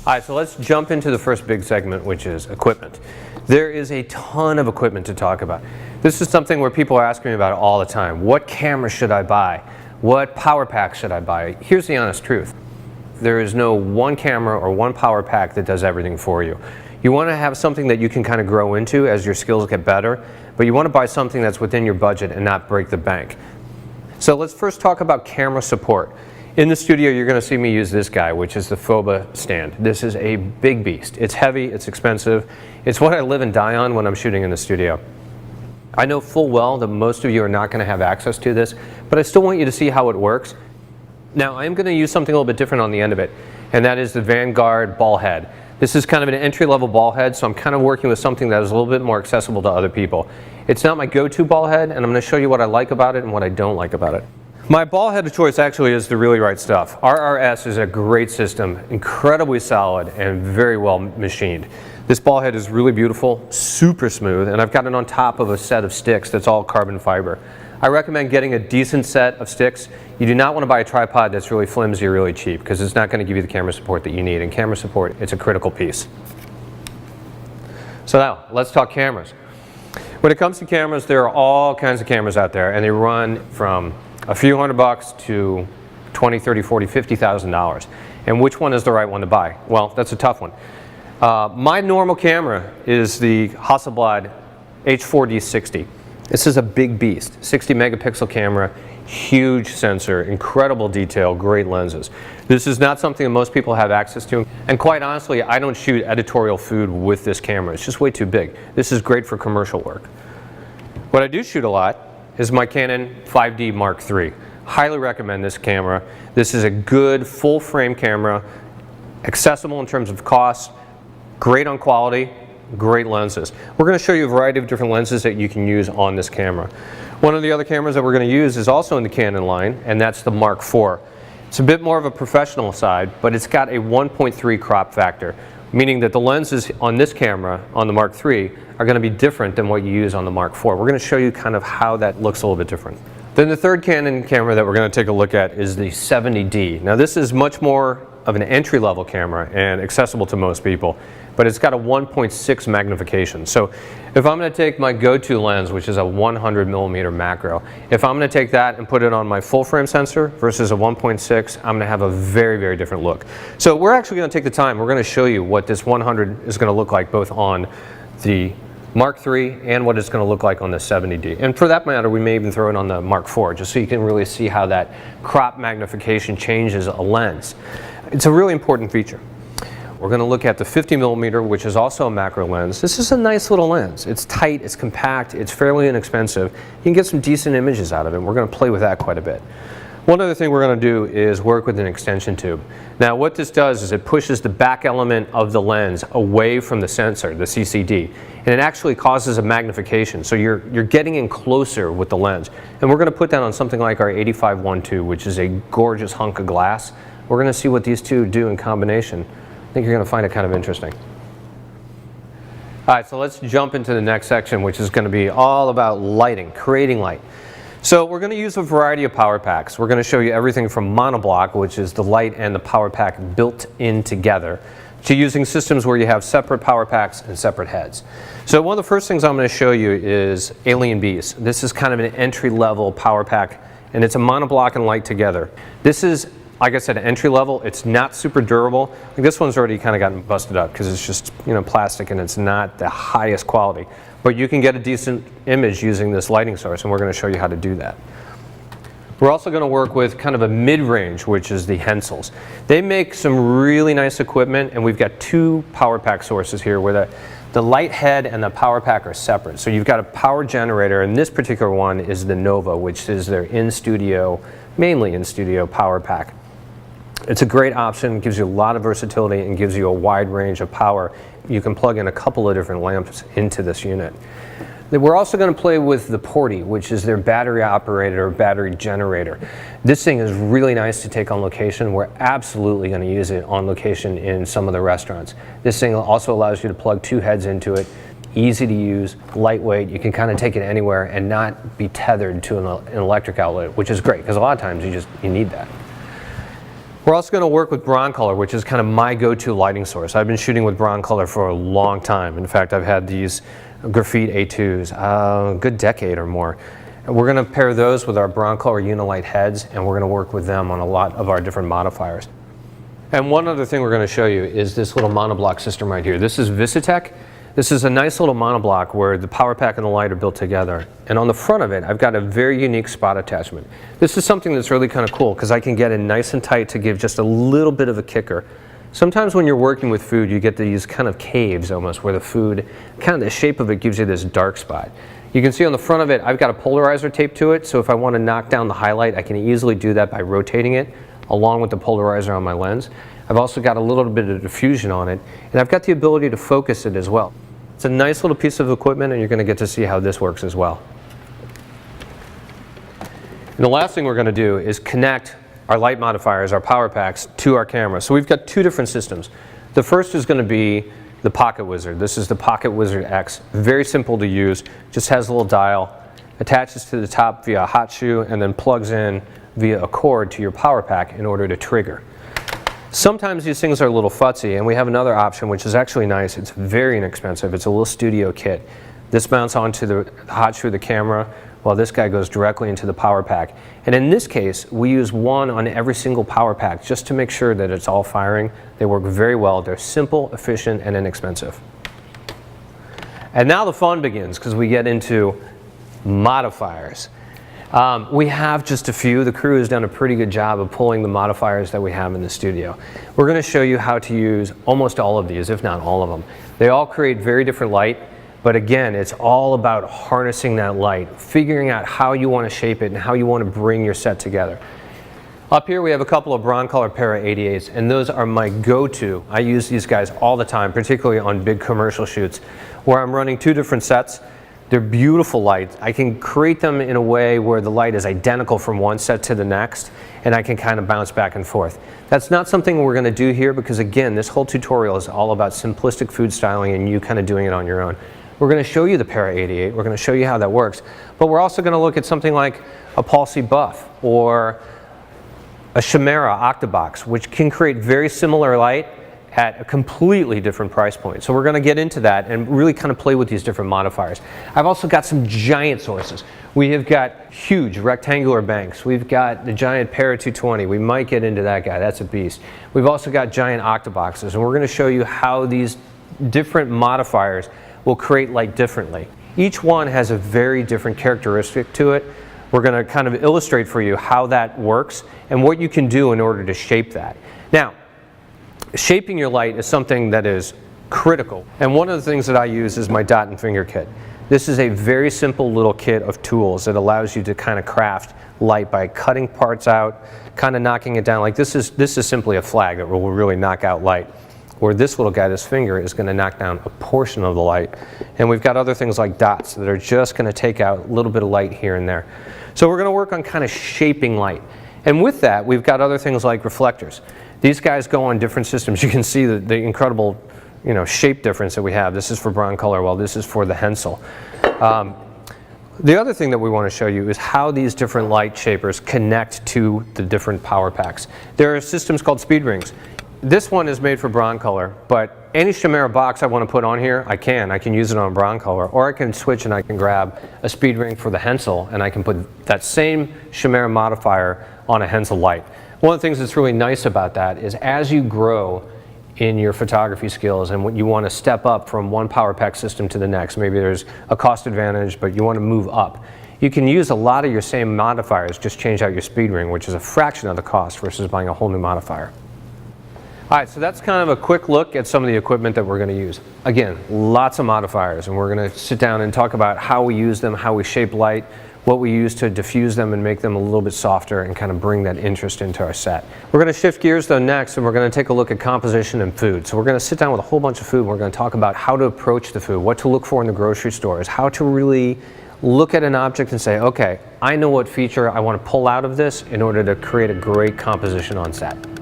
All right, so let's jump into the first big segment, which is equipment. There is a ton of equipment to talk about. This is something where people are asking me about it all the time. What camera should I buy? What power pack should I buy? Here's the honest truth. There is no one camera or one power pack that does everything for you. You want to have something that you can kind of grow into as your skills get better, but you want to buy something that's within your budget and not break the bank. So let's first talk about camera support. In the studio, you're going to see me use this guy, which is the FOBA stand. This is a big beast. It's heavy, it's expensive. It's what I live and die on when I'm shooting in the studio. I know full well that most of you are not going to have access to this, but I still want you to see how it works. Now, I'm going to use something a little bit different on the end of it, and that is the Vanguard ball head. This is kind of an entry-level ball head, so I'm kind of working with something that is a little bit more accessible to other people. It's not my go-to ball head, and I'm going to show you what I like about it and what I don't like about it. My ball head of choice actually is the Really Right Stuff. RRS is a great system, incredibly solid and very well machined. This ball head is really beautiful, super smooth, and I've got it on top of a set of sticks that's all carbon fiber. I recommend getting a decent set of sticks. You do not want to buy a tripod that's really flimsy or really cheap, because it's not going to give you the camera support that you need, and camera support, it's a critical piece. So now, let's talk cameras. When it comes to cameras, there are all kinds of cameras out there, and they run from a few $100 to $20, $30, $40, $50,000. And which one is the right one to buy? Well, that's a tough one. My normal camera is the Hasselblad H4D60. This is a big beast, 60 megapixel camera, huge sensor, incredible detail, great lenses. This is not something that most people have access to, and quite honestly, I don't shoot editorial food with this camera. It's just way too big. This is great for commercial work. What I do shoot a lot is my Canon 5D Mark III. Highly recommend this camera. This is a good full frame camera, accessible in terms of cost, great on quality, great lenses. We're going to show you a variety of different lenses that you can use on this camera. One of the other cameras that we're going to use is also in the Canon line, and that's the Mark IV. It's a bit more of a professional side, but it's got a 1.3 crop factor, meaning that the lenses on this camera, on the Mark III, are going to be different than what you use on the Mark IV. We're going to show you kind of how that looks a little bit different. Then the third Canon camera that we're going to take a look at is the 70D. Now this is much more of an entry-level camera and accessible to most people, but it's got a 1.6 magnification. So if I'm going to take my go-to lens, which is a 100mm macro, if I'm going to take that and put it on my full-frame sensor versus a 1.6, I'm going to have a very, very different look. So we're actually going to take the time, we're going to show you what this 100 is going to look like both on the Mark III and what it's going to look like on the 70D. And for that matter, we may even throw it on the Mark IV, just so you can really see how that crop magnification changes a lens. It's a really important feature. We're going to look at the 50mm, which is also a macro lens. This is a nice little lens. It's tight, it's compact, it's fairly inexpensive. You can get some decent images out of it. We're going to play with that quite a bit. One other thing we're going to do is work with an extension tube. Now what this does is it pushes the back element of the lens away from the sensor, the CCD, and it actually causes a magnification. So you're getting in closer with the lens. And we're going to put that on something like our 85-1.2, which is a gorgeous hunk of glass. We're going to see what these two do in combination. I think you're going to find it kind of interesting. All right, so let's jump into the next section, which is going to be all about lighting, creating light. So we're going to use a variety of power packs. We're going to show you everything from monoblock, which is the light and the power pack built in together, to using systems where you have separate power packs and separate heads. So one of the first things I'm going to show you is Alien Bees. This is kind of an entry-level power pack, and it's a monoblock and light together. This is, like I said, entry level. It's not super durable. Like this one's already kind of gotten busted up because it's just, you know, plastic and it's not the highest quality. But you can get a decent image using this lighting source, and we're going to show you how to do that. We're also going to work with kind of a mid-range, which is the Hensels. They make some really nice equipment, and we've got two power pack sources here where the light head and the power pack are separate. So you've got a power generator, and this particular one is the Nova, which is their in-studio, mainly in-studio power pack. It's a great option, gives you a lot of versatility, and gives you a wide range of power. You can plug in a couple of different lamps into this unit. We're also going to play with the Porty, which is their battery operated or battery generator. This thing is really nice to take on location. We're absolutely going to use it on location in some of the restaurants. This thing also allows you to plug two heads into it. Easy to use, lightweight. You can kind of take it anywhere and not be tethered to an electric outlet, which is great because a lot of times you need that. We're also going to work with Broncolor, which is kind of my go-to lighting source. I've been shooting with Broncolor for a long time. In fact, I've had these Grafite A2s a good decade or more. And we're going to pair those with our Broncolor Unilight heads, and we're going to work with them on a lot of our different modifiers. And one other thing we're going to show you is this little monoblock system right here. This is Visitech. This is a nice little monoblock where the power pack and the light are built together. And on the front of it, I've got a very unique spot attachment. This is something that's really kind of cool because I can get it nice and tight to give just a little bit of a kicker. Sometimes when you're working with food, you get these kind of caves almost where the food, kind of the shape of it gives you this dark spot. You can see on the front of it, I've got a polarizer taped to it, so if I want to knock down the highlight, I can easily do that by rotating it along with the polarizer on my lens. I've also got a little bit of diffusion on it, and I've got the ability to focus it as well. It's a nice little piece of equipment, and you're going to get to see how this works as well. And the last thing we're going to do is connect our light modifiers, our power packs, to our camera. So we've got two different systems. The first is going to be the Pocket Wizard. This is the Pocket Wizard X. Very simple to use, just has a little dial, attaches to the top via a hot shoe, and then plugs in via a cord to your power pack in order to trigger. Sometimes these things are a little futzy, and we have another option which is actually nice. It's very inexpensive. It's a little studio kit. This mounts onto the hot shoe of the camera, while this guy goes directly into the power pack. And in this case, we use one on every single power pack just to make sure that it's all firing. They work very well. They're simple, efficient, and inexpensive. And now the fun begins because we get into modifiers. We have just a few. The crew has done a pretty good job of pulling the modifiers that we have in the studio. We're going to show you how to use almost all of these, if not all of them. They all create very different light, but again, it's all about harnessing that light, figuring out how you want to shape it and how you want to bring your set together. Up here we have a couple of Broncolor Para 88s, and those are my go-to. I use these guys all the time, particularly on big commercial shoots, where I'm running two different sets. They're beautiful lights. I can create them in a way where the light is identical from one set to the next, and I can kind of bounce back and forth. That's not something we're going to do here because, again, this whole tutorial is all about simplistic food styling and you kind of doing it on your own. We're going to show you the Para 88. We're going to show you how that works. But we're also going to look at something like a Paul C. Buff or a Chimera Octabox, which can create very similar light at a completely different price point. So we're going to get into that and really kind of play with these different modifiers. I've also got some giant sources. We have got huge rectangular banks. We've got the giant Para 220. We might get into that guy. That's a beast. We've also got giant Octaboxes, and we're going to show you how these different modifiers will create light differently. Each one has a very different characteristic to it. We're going to kind of illustrate for you how that works and what you can do in order to shape that. Now, shaping your light is something that is critical, and one of the things that I use is my dot and finger kit. This is a very simple little kit of tools that allows you to kind of craft light by cutting parts out, kind of knocking it down. Like this is simply a flag that will really knock out light, where this little guy, this finger, is going to knock down a portion of the light. And we've got other things like dots that are just going to take out a little bit of light here and there. So we're going to work on kind of shaping light. And with that, we've got other things like reflectors. These guys go on different systems. You can see the incredible, shape difference that we have. This is for Broncolor, while this is for the Hensel. The other thing that we want to show you is how these different light shapers connect to the different power packs. There are systems called speed rings. This one is made for Broncolor, but any Chimera box I want to put on here, I can use it on Broncolor, or I can switch and I can grab a speed ring for the Hensel and I can put that same Chimera modifier on a Hensel light. One of the things that's really nice about that is as you grow in your photography skills and when you want to step up from one power pack system to the next, maybe there's a cost advantage but you want to move up, you can use a lot of your same modifiers, just change out your speed ring, which is a fraction of the cost versus buying a whole new modifier. All right, so that's kind of a quick look at some of the equipment that we're going to use. Again, lots of modifiers, and we're going to sit down and talk about how we use them, how we shape light, what we use to diffuse them and make them a little bit softer and kind of bring that interest into our set. We're going to shift gears though next, and we're going to take a look at composition and food. So we're going to sit down with a whole bunch of food, and we're going to talk about how to approach the food, what to look for in the grocery stores, how to really look at an object and say, okay, I know what feature I want to pull out of this in order to create a great composition on set.